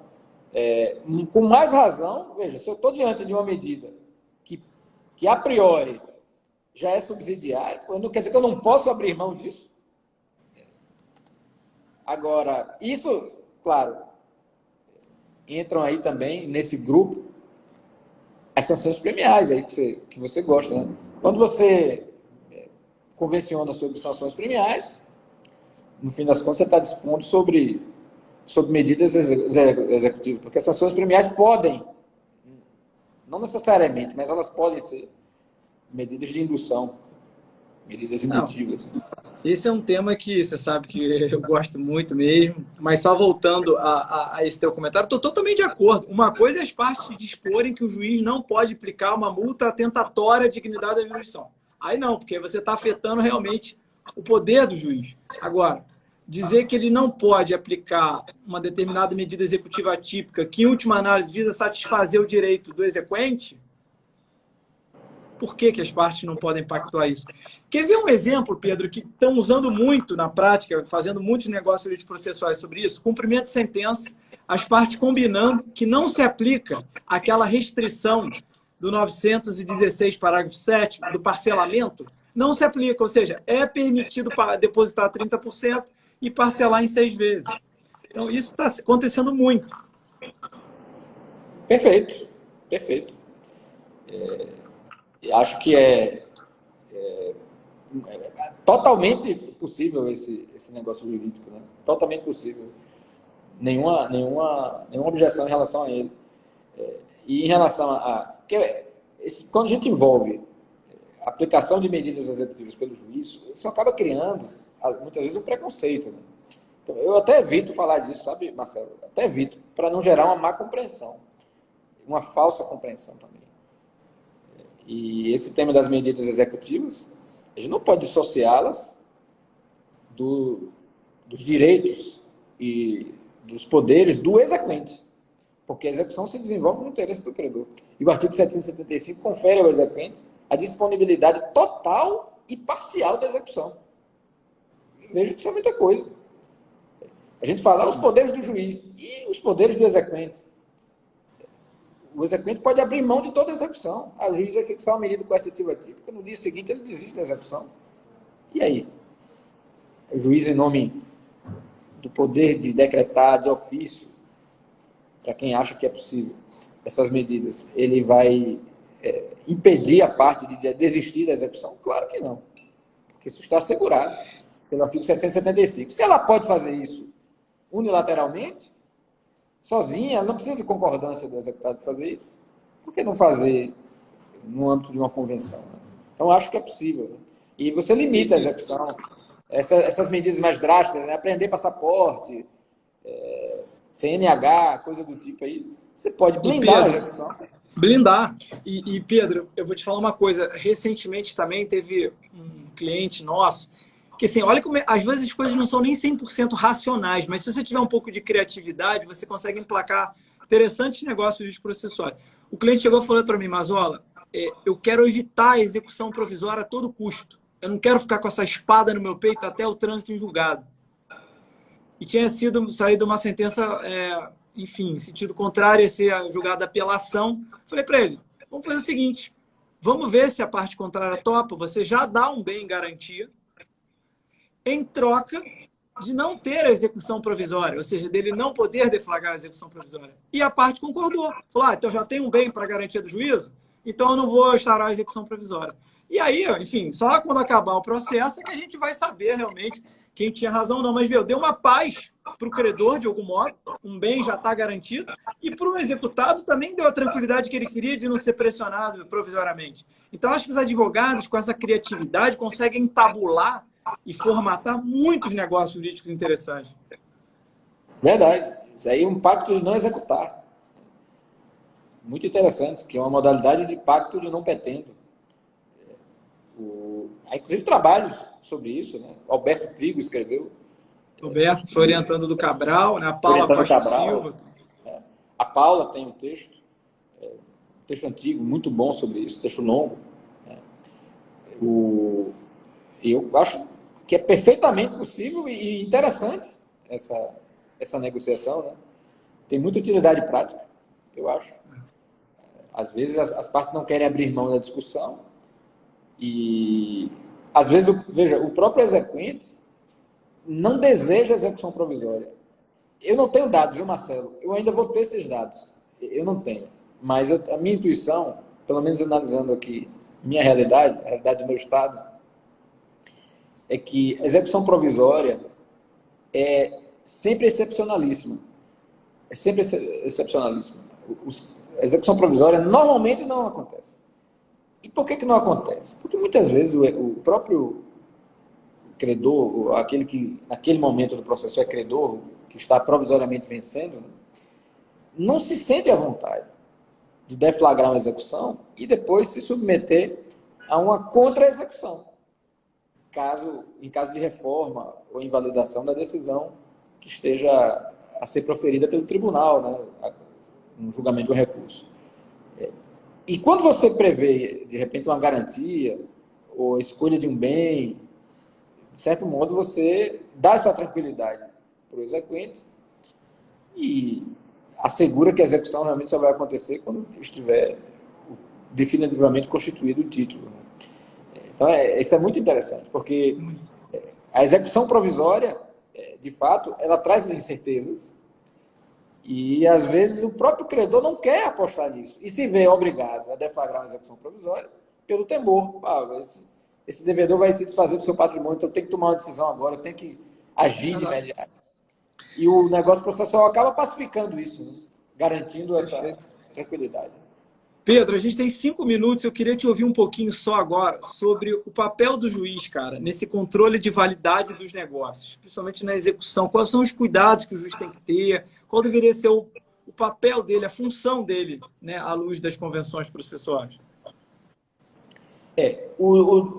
com mais razão, veja, se eu estou diante de uma medida que a priori já é subsidiária, não quer dizer que eu não posso abrir mão disso. Agora, isso, claro, entram aí também nesse grupo as sanções premiais aí que você gosta, né? Quando você convenciona sobre sanções premiais, no fim das contas você está dispondo sobre medidas executivas, porque as sanções premiais podem, não necessariamente, mas elas podem ser medidas de indução, medidas indutivas. Esse é um tema que você sabe que eu gosto muito mesmo, mas só voltando a esse teu comentário, estou totalmente de acordo. Uma coisa é as partes disporem que o juiz não pode aplicar uma multa atentatória à dignidade da jurisdição. Aí não, porque você está afetando realmente o poder do juiz. Agora, dizer que ele não pode aplicar uma determinada medida executiva atípica que, em última análise, visa satisfazer o direito do exequente, por que as partes não podem pactuar isso? Quer ver um exemplo, Pedro, que estão usando muito na prática, fazendo muitos negócios jurídicos processuais sobre isso? Cumprimento de sentença, as partes combinando que não se aplica aquela restrição do 916, parágrafo 7º, do parcelamento, não se aplica, ou seja, é permitido depositar 30% e parcelar em 6 vezes. Então, isso está acontecendo muito. Perfeito, perfeito. Acho que é totalmente possível esse negócio jurídico, né? Totalmente possível. Nenhuma objeção em relação a ele. E em relação quando a gente envolve a aplicação de medidas executivas pelo juiz, isso acaba criando, muitas vezes, um preconceito, né? Então, eu até evito falar disso, sabe, Marcelo? Até evito, para não gerar uma má compreensão, uma falsa compreensão também. E esse tema das medidas executivas, a gente não pode dissociá-las dos direitos e dos poderes do exequente, porque a execução se desenvolve no interesse do credor. E o artigo 775 confere ao exequente a disponibilidade total e parcial da execução. Vejo que isso é muita coisa. A gente fala os poderes do juiz e os poderes do exequente. O exequente pode abrir mão de toda a execução. O juiz vai fixar uma medida coercitiva atípica, no dia seguinte ele desiste da execução. E aí? O juiz, em nome do poder de decretar de ofício, para quem acha que é possível, essas medidas, ele vai impedir a parte de desistir da execução? Claro que não. Porque isso está assegurado pelo artigo 775. Se ela pode fazer isso unilateralmente, sozinha, ela não precisa de concordância do executado para fazer isso. Por que não fazer no âmbito de uma convenção? Né? Então, acho que é possível. Né? E você limita a execução. Essas medidas mais drásticas, né? Aprender passaporte, CNH, coisa do tipo aí, você pode blindar a execução. Blindar. E, Pedro, eu vou te falar uma coisa. Recentemente também teve um cliente nosso que, assim, olha como às vezes as coisas não são nem 100% racionais, mas se você tiver um pouco de criatividade, você consegue emplacar interessantes negócios processuais. O cliente chegou e falou para mim, Mazola, eu quero evitar a execução provisória a todo custo. Eu não quero ficar com essa espada no meu peito até o trânsito em julgado. E tinha saído uma sentença, enfim, em sentido contrário a ser julgada apelação. Falei para ele, vamos fazer o seguinte, vamos ver se a parte contrária topa, você já dá um bem em garantia, em troca de não ter a execução provisória, ou seja, dele não poder deflagrar a execução provisória. E a parte concordou. Falou, então já tem um bem para garantia do juízo, então eu não vou instaurar a execução provisória. E aí, enfim, só quando acabar o processo é que a gente vai saber realmente quem tinha razão ou não, mas deu uma paz para o credor, de algum modo, um bem já está garantido, e para o executado também deu a tranquilidade que ele queria de não ser pressionado provisoriamente. Então, acho que os advogados, com essa criatividade, conseguem tabular e formatar muitos negócios jurídicos interessantes. Verdade. Isso aí é um pacto de não executar. Muito interessante, que é uma modalidade de pacto de não petendo. Há, inclusive, trabalhos sobre isso, né? Alberto Trigo escreveu. Roberto foi orientando do Cabral, né? A Paula Costa Silva. A Paula tem um texto antigo, muito bom sobre isso, texto longo. Eu acho que é perfeitamente possível e interessante essa negociação, né? Tem muita utilidade prática, eu acho. Às vezes as partes não querem abrir mão da discussão e, às vezes, veja, o próprio exequente não deseja execução provisória. Eu não tenho dados, viu, Marcelo? Eu ainda vou ter esses dados. Eu não tenho. Mas a minha intuição, pelo menos analisando aqui minha realidade, a realidade do meu estado, é que a execução provisória é sempre excepcionalíssima. É sempre excepcionalíssima. A execução provisória normalmente não acontece. E por que não acontece? Porque muitas vezes o próprio credor, aquele que naquele momento do processo é credor, que está provisoriamente vencendo, não se sente à vontade de deflagrar uma execução e depois se submeter a uma contra-execução, em caso de reforma ou invalidação da decisão que esteja a ser proferida pelo tribunal, né, no julgamento de um recurso. E quando você prevê, de repente, uma garantia ou a escolha de um bem, de certo modo, você dá essa tranquilidade para o exequente e assegura que a execução realmente só vai acontecer quando estiver definitivamente constituído o título. Então, isso é muito interessante, porque a execução provisória, de fato, ela traz incertezas e, às vezes, o próprio credor não quer apostar nisso e se vê obrigado a deflagrar uma execução provisória pelo temor. Esse devedor vai se desfazer do seu patrimônio, então tem que tomar uma decisão agora, tem que agir de imediato. E o negócio processual acaba pacificando isso, né? Garantindo essa tranquilidade. Pedro, a gente tem 5 minutos. Eu queria te ouvir um pouquinho só agora sobre o papel do juiz, cara, nesse controle de validade dos negócios, principalmente na execução. Quais são os cuidados que o juiz tem que ter? Qual deveria ser o papel dele, a função dele, né, à luz das convenções processuais?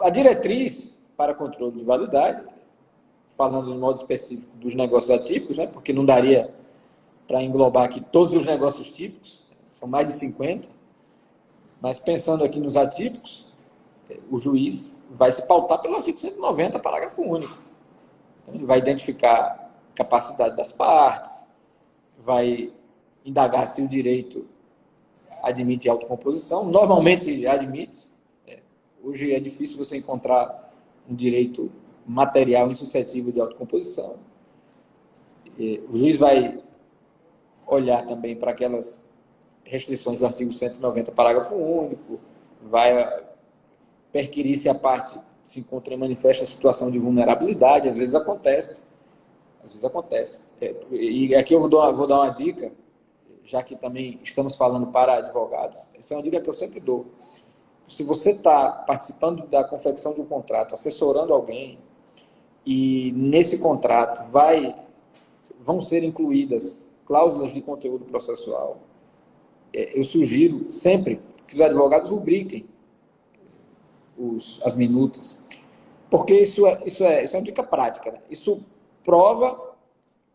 A diretriz para controle de validade, falando de modo específico dos negócios atípicos, né, porque não daria para englobar aqui todos os negócios típicos, são mais de 50, mas pensando aqui nos atípicos, o juiz vai se pautar pelo artigo 190, parágrafo único. Então, ele vai identificar a capacidade das partes, vai indagar se o direito admite autocomposição. Normalmente admite. Hoje é difícil você encontrar um direito material insuscetível de autocomposição. O juiz vai olhar também para aquelas restrições do artigo 190, parágrafo único, vai perquirir se a parte se encontra em manifesta situação de vulnerabilidade, às vezes acontece. E aqui eu vou dar uma dica, já que também estamos falando para advogados, essa é uma dica que eu sempre dou. Se você está participando da confecção de um contrato, assessorando alguém, e nesse contrato vão ser incluídas cláusulas de conteúdo processual, eu sugiro sempre que os advogados rubriquem as minutas, porque isso é uma dica prática, né? Isso prova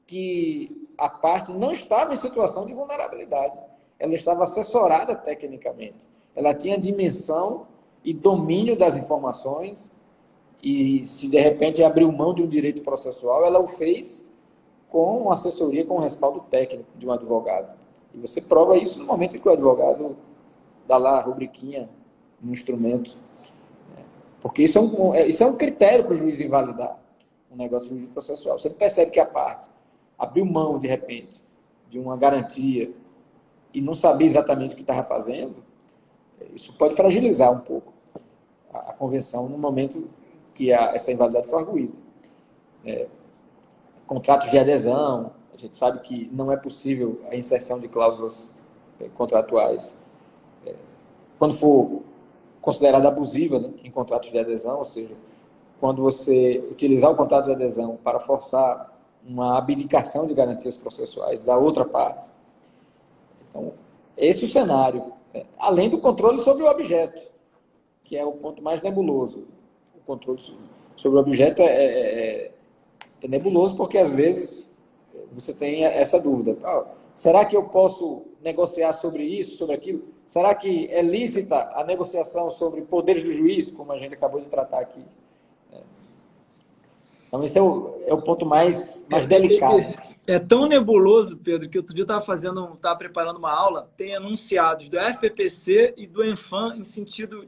que a parte não estava em situação de vulnerabilidade, ela estava assessorada tecnicamente, ela tinha dimensão e domínio das informações e, se de repente abriu mão de um direito processual, ela o fez com assessoria, com respaldo técnico de um advogado. E você prova isso no momento em que o advogado dá lá a rubriquinha no instrumento. Porque isso é um critério para o juiz invalidar um negócio jurídico processual. Você percebe que a parte abriu mão, de repente, de uma garantia e não sabia exatamente o que estava fazendo, isso pode fragilizar um pouco a convenção no momento que essa invalidade for arguída. contratos de adesão. A gente sabe que não é possível a inserção de cláusulas contratuais quando for considerada abusiva, né, em contratos de adesão, ou seja, quando você utilizar o contrato de adesão para forçar uma abdicação de garantias processuais da outra parte. Então, esse é o cenário. Além do controle sobre o objeto, que é o ponto mais nebuloso. O controle sobre o objeto é nebuloso porque, às vezes, você tem essa dúvida. Será que eu posso negociar sobre isso, sobre aquilo? Será que é lícita a negociação sobre poderes do juiz, como a gente acabou de tratar aqui? Então, esse é o ponto mais delicado. É tão nebuloso, Pedro, que outro dia eu estava preparando uma aula, tem enunciados do FPPC e do ENFAM em sentido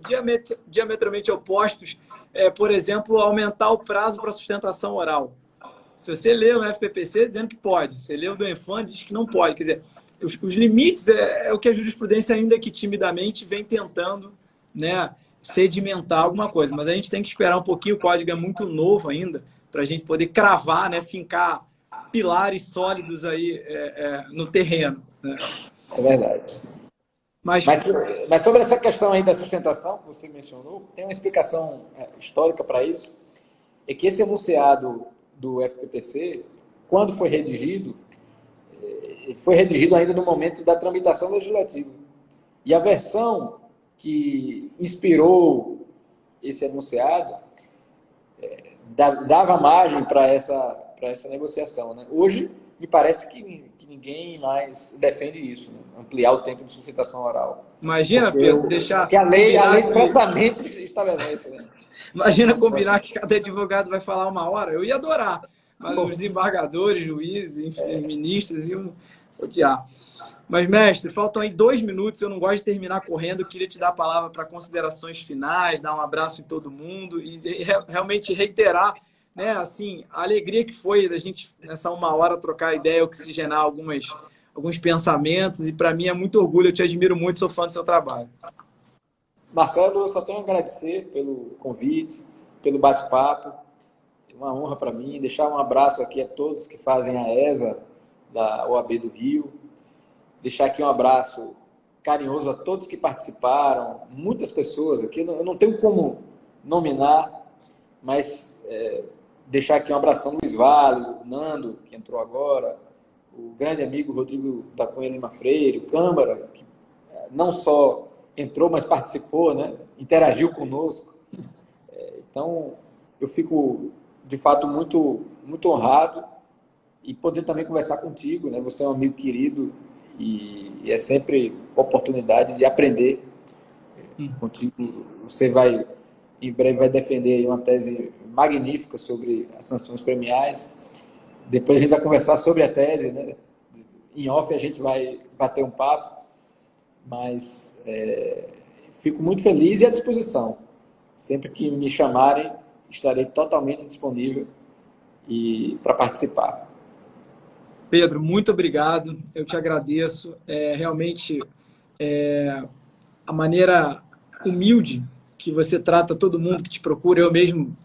diametralmente opostos. Por exemplo, aumentar o prazo para sustentação oral. Se você lê o FPPC dizendo que pode, você lê o do ENFAM diz que não pode. Quer dizer, os limites é o que a jurisprudência, ainda que timidamente, vem tentando, né, sedimentar alguma coisa. Mas a gente tem que esperar um pouquinho, o código é muito novo ainda, para a gente poder cravar, né, fincar pilares sólidos aí no terreno. Né? É verdade. Mas sobre essa questão aí da sustentação que você mencionou, tem uma explicação histórica para isso, é que esse enunciado do FPPC, quando foi redigido, ele foi redigido ainda no momento da tramitação legislativa. E a versão que inspirou esse enunciado dava margem para essa negociação. Né? Hoje, me parece que ninguém mais defende isso, né? Ampliar o tempo de sustentação oral. Imagina, Pedro, deixar... Porque a lei expressamente estabelece. Né? Imagina combinar que cada advogado vai falar 1 hora. Eu ia adorar. Mas os desembargadores, juízes, enfim, ministros iam odiar. Mas, mestre, faltam aí 2 minutos. Eu não gosto de terminar correndo. Eu queria te dar a palavra para considerações finais, dar um abraço em todo mundo e realmente reiterar, né, assim, a alegria que foi da gente, nessa 1 hora, trocar ideia, oxigenar alguns pensamentos. E, para mim, é muito orgulho. Eu te admiro muito, sou fã do seu trabalho. Marcelo, eu só tenho a agradecer pelo convite, pelo bate-papo. Uma honra para mim. Deixar um abraço aqui a todos que fazem a ESA da OAB do Rio. Deixar aqui um abraço carinhoso a todos que participaram. Muitas pessoas aqui, eu não tenho como nominar, mas deixar aqui um abração Luiz Vale, o Nando, que entrou agora, o grande amigo Rodrigo da Cunha Lima Freire, o Câmara, que não só entrou, mas participou, né? Interagiu conosco. Então, eu fico, de fato, muito, muito honrado e poder também conversar contigo, né? Você é um amigo querido e é sempre oportunidade de aprender contigo. Você em breve vai defender uma tese magnífica sobre as sanções premiais. Depois a gente vai conversar sobre a tese, né? Em off a gente vai bater um papo, mas fico muito feliz e à disposição. Sempre que me chamarem, estarei totalmente disponível para participar. Pedro, muito obrigado. Eu te agradeço. Realmente, a maneira humilde que você trata todo mundo que te procura. Eu mesmo,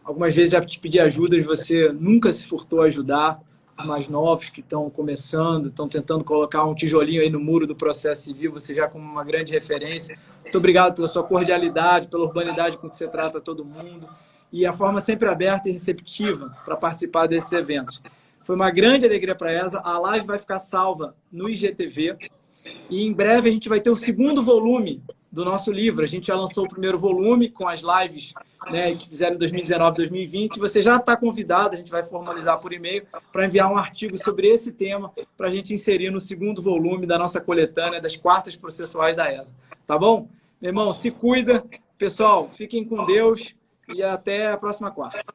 algumas vezes, já te pedi ajuda e você nunca se furtou a ajudar os mais novos que estão começando, estão tentando colocar um tijolinho aí no muro do processo civil, você já como uma grande referência. Muito obrigado pela sua cordialidade, pela urbanidade com que você trata todo mundo e a forma sempre aberta e receptiva para participar desses eventos. Foi uma grande alegria para a ESA. A live vai ficar salva no IGTV e em breve a gente vai ter o 2º volume do nosso livro. A gente já lançou o 1º volume com as lives, né, que fizeram em 2019 e 2020. Você já está convidado, a gente vai formalizar por e-mail, para enviar um artigo sobre esse tema para a gente inserir no 2º volume da nossa coletânea das quartas processuais da ESA. Tá bom? Meu irmão, se cuida. Pessoal, fiquem com Deus e até a próxima quarta.